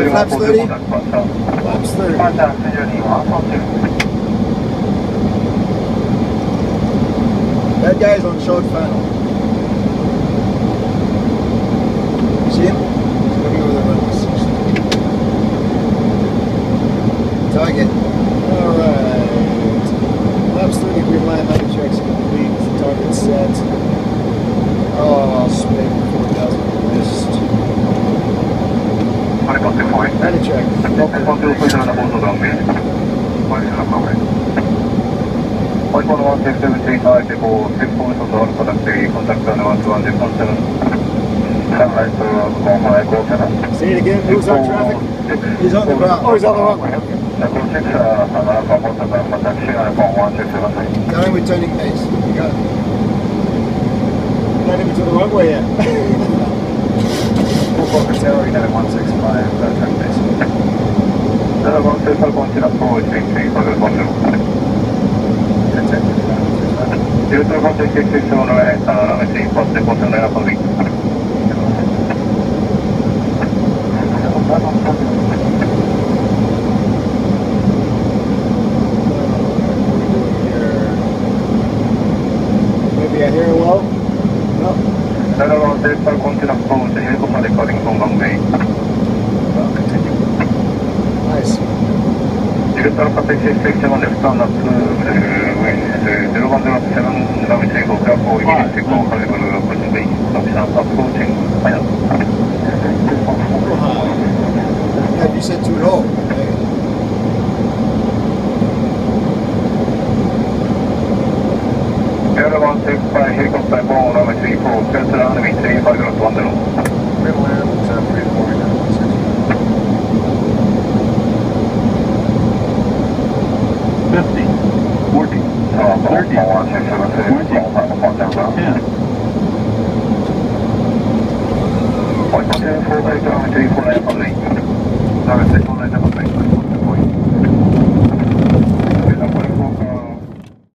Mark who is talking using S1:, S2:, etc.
S1: Flaps 30? Flaps 30. That guy's on short final. You see him? He's looking over the runway 60. Target. Alright. Flaps 30, green line, landing checks complete. Target set. Oh, spin 4,000 west. Landing check. Say it again, who's on traffic? He's on the ground. Oh, he's on the runway. Tell him we're turning base. You got it. Not even to the runway yet.
S2: Fukuoka Tower, you got a 165, turn base. 165, continue approach, 83, further 10. 0 contact 66 on right, let's see, post the bottom line up on week.
S1: Maybe I hear it well? No.
S2: 0 continue approach, helicopter recording from runway. Continue.
S1: Nice.
S2: 0 contact 66 on left turn up to wind 0107 runway 34 clear for immediate takeoff, caliber pushing base, function approaching, final.
S1: Have you said too low?
S2: Air 165, helicopter Boeing runway 34, clear to runway 35 0 to 10. Middle air, 349.
S3: 50, 40, 30, 20, 10.
S2: Point 4 right, runway 34 on the